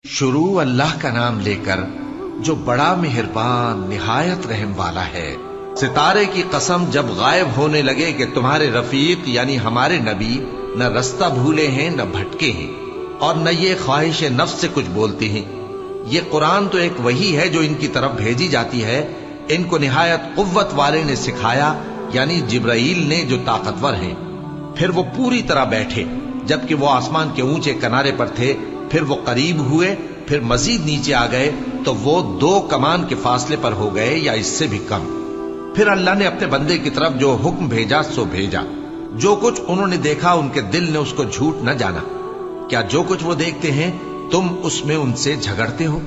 شروع اللہ کا نام لے کر جو بڑا مہربان نہایت رحم والا ہے۔ ستارے کی قسم جب غائب ہونے لگے کہ تمہارے رفیق یعنی ہمارے نبی نہ رستہ بھولے ہیں نہ بھٹکے ہیں اور نہ یہ خواہش نفس سے کچھ بولتے ہیں۔ یہ قرآن تو ایک وحی ہے جو ان کی طرف بھیجی جاتی ہے، ان کو نہایت قوت والے نے سکھایا یعنی جبرائیل نے جو طاقتور ہیں۔ پھر وہ پوری طرح بیٹھے جبکہ وہ آسمان کے اونچے کنارے پر تھے، پھر وہ قریب ہوئے، پھر مزید نیچے آ گئے تو وہ 2 کمان کے فاصلے پر ہو گئے یا اس سے بھی کم۔ پھر اللہ نے اپنے بندے کی طرف جو حکم بھیجا سو بھیجا۔ جو کچھ انہوں نے دیکھا ان کے دل نے اس کو جھوٹ نہ جانا۔ کیا جو کچھ وہ دیکھتے ہیں تم اس میں ان سے جھگڑتے ہو؟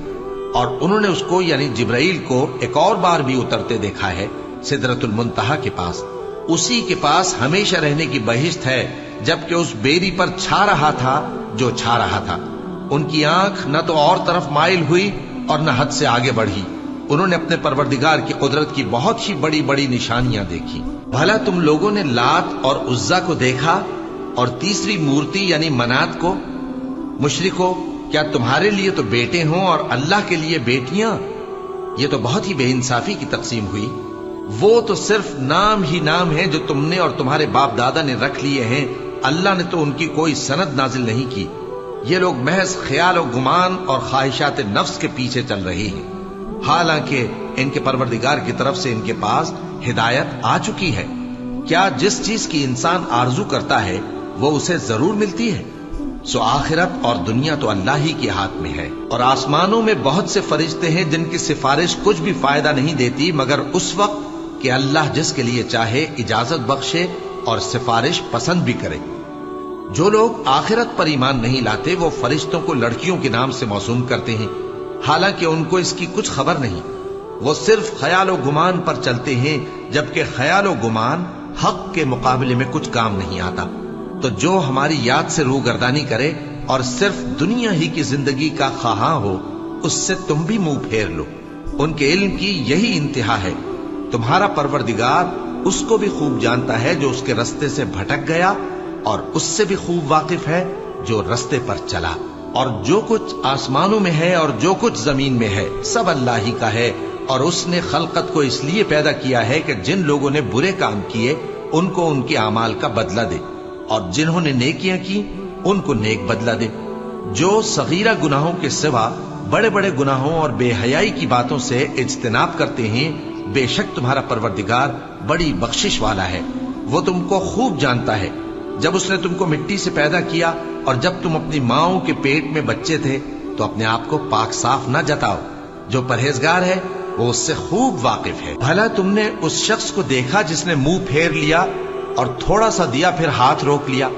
اور انہوں نے اس کو یعنی جبرائیل کو ایک اور بار بھی اترتے دیکھا ہے سدرۃ المنتہا کے پاس۔ اسی کے پاس ہمیشہ رہنے کی بہشت ہے، جبکہ اس بیری پر چھا رہا تھا جو چھا رہا تھا۔ ان کی آنکھ نہ تو اور طرف مائل ہوئی اور نہ حد سے آگے بڑھی۔ انہوں نے اپنے پروردگار کی قدرت کی بہت ہی بڑی بڑی نشانیاں دیکھی۔ بھلا تم لوگوں نے لات اور عزا کو دیکھا اور تیسری مورتی یعنی منات کو؟ مشرکو، کیا تمہارے لیے تو بیٹے ہوں اور اللہ کے لیے بیٹیاں؟ یہ تو بہت ہی بے انصافی کی تقسیم ہوئی۔ وہ تو صرف نام ہی نام ہے جو تم نے اور تمہارے باپ دادا نے رکھ لیے ہیں، اللہ نے تو ان کی کوئی سند نازل نہیں کی۔ یہ لوگ محض خیال و گمان اور خواہشات نفس کے پیچھے چل رہے ہیں، حالانکہ ان کے پروردگار کی طرف سے ان کے پاس ہدایت آ چکی ہے۔ کیا جس چیز کی انسان آرزو کرتا ہے وہ اسے ضرور ملتی ہے؟ سو آخرت اور دنیا تو اللہ ہی کے ہاتھ میں ہے۔ اور آسمانوں میں بہت سے فرشتے ہیں جن کی سفارش کچھ بھی فائدہ نہیں دیتی مگر اس وقت کہ اللہ جس کے لیے چاہے اجازت بخشے اور سفارش پسند بھی کرے۔ جو لوگ آخرت پر ایمان نہیں لاتے وہ فرشتوں کو لڑکیوں کے نام سے موسوم کرتے ہیں، حالانکہ ان کو اس کی کچھ خبر نہیں۔ وہ صرف خیال و گمان پر چلتے ہیں، جبکہ خیال و گمان حق کے مقابلے میں کچھ کام نہیں آتا۔ تو جو ہماری یاد سے روگردانی کرے اور صرف دنیا ہی کی زندگی کا خواہاں ہو، اس سے تم بھی منہ پھیر لو۔ ان کے علم کی یہی انتہا ہے۔ تمہارا پروردگار اس کو بھی خوب جانتا ہے جو اس کے رستے سے بھٹک گیا، اور اس سے بھی خوب واقف ہے جو رستے پر چلا۔ اور جو کچھ آسمانوں میں ہے اور جو کچھ زمین میں ہے سب اللہ ہی کا ہے، اور اس نے خلقت کو اس لیے پیدا کیا ہے کہ جن لوگوں نے برے کام کیے ان کو ان کے اعمال کا بدلہ دے، اور جنہوں نے نیکیاں کی ان کو نیک بدلہ دے۔ جو صغیرہ گناہوں کے سوا بڑے بڑے گناہوں اور بے حیائی کی باتوں سے اجتناب کرتے ہیں، بے شک تمہارا پروردگار بڑی بخشش والا ہے۔ وہ تم کو خوب جانتا ہے۔ جب اس نے تم کو مٹی سے پیدا کیا اور جب تم اپنی ماؤں کے پیٹ میں بچے تھے تو اپنے آپ کو پاک صاف نہ جتاؤ۔ جو پرہیزگار ہے وہ اس سے خوب واقف ہے۔ بھلا تم نے اس شخص کو دیکھا جس نے منہ پھیر لیا اور تھوڑا سا دیا پھر ہاتھ روک لیا؟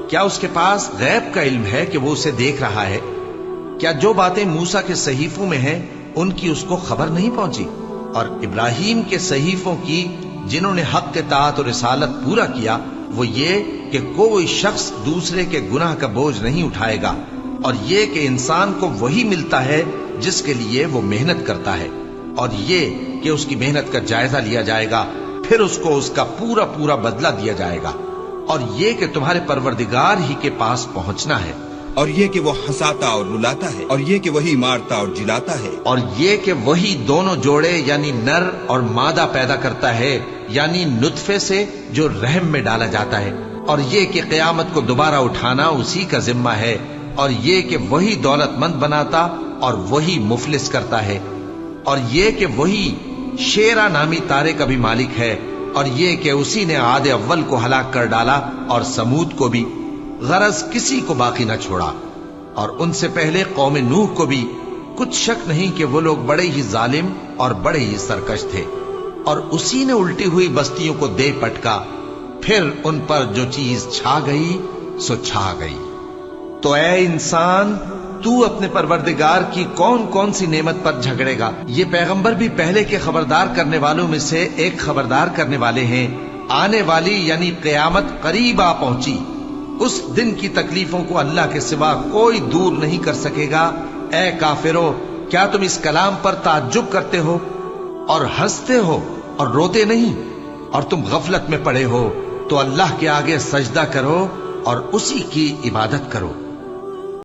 کیا اس کے پاس غیب کا علم ہے کہ وہ اسے دیکھ رہا ہے؟ کیا جو باتیں موسیٰ کے صحیفوں میں ہیں ان کی اس کو خبر نہیں پہنچی؟ اور ابراہیم کے صحیفوں کی جنہوں نے حق اطاعت اور رسالت پورا کیا، وہ یہ کہ کوئی شخص دوسرے کے گناہ کا بوجھ نہیں اٹھائے گا، اور یہ کہ انسان کو وہی ملتا ہے جس کے لیے وہ محنت کرتا ہے، اور یہ کہ اس کی محنت کا جائزہ لیا جائے گا، پھر اس کو اس کا پورا پورا بدلہ دیا جائے گا، اور یہ کہ تمہارے پروردگار ہی کے پاس پہنچنا ہے، اور یہ کہ وہ ہنساتا اور رلاتا ہے، اور یہ کہ وہی مارتا اور جلاتا ہے، اور یہ کہ وہی دونوں جوڑے یعنی نر اور مادہ پیدا کرتا ہے یعنی نطفے سے جو رحم میں ڈالا جاتا ہے، اور یہ کہ قیامت کو دوبارہ اٹھانا اسی کا ذمہ ہے، اور یہ کہ وہی دولت مند بناتا اور وہی مفلس کرتا ہے، اور یہ کہ وہی شیرا نامی تارے کا بھی مالک ہے، اور یہ کہ اسی نے عاد اول کو ہلاک کر ڈالا اور سمود کو بھی، غرض کسی کو باقی نہ چھوڑا، اور ان سے پہلے قوم نوح کو بھی۔ کچھ شک نہیں کہ وہ لوگ بڑے ہی ظالم اور بڑے ہی سرکش تھے، اور اسی نے الٹی ہوئی بستیوں کو دے پٹکا، پھر ان پر جو چیز چھا گئی سو چھا گئی۔ تو اے انسان، تو اپنے پروردگار کی کون کون سی نعمت پر جھگڑے گا؟ یہ پیغمبر بھی پہلے کے خبردار کرنے والوں میں سے ایک خبردار کرنے والے ہیں۔ آنے والی یعنی قیامت قریب آ پہنچی، اس دن کی تکلیفوں کو اللہ کے سوا کوئی دور نہیں کر سکے گا۔ اے کافرو، کیا تم اس کلام پر تعجب کرتے ہو اور ہنستے ہو اور روتے نہیں؟ اور تم غفلت میں پڑے ہو تو اللہ کے آگے سجدہ کرو اور اسی کی عبادت کرو۔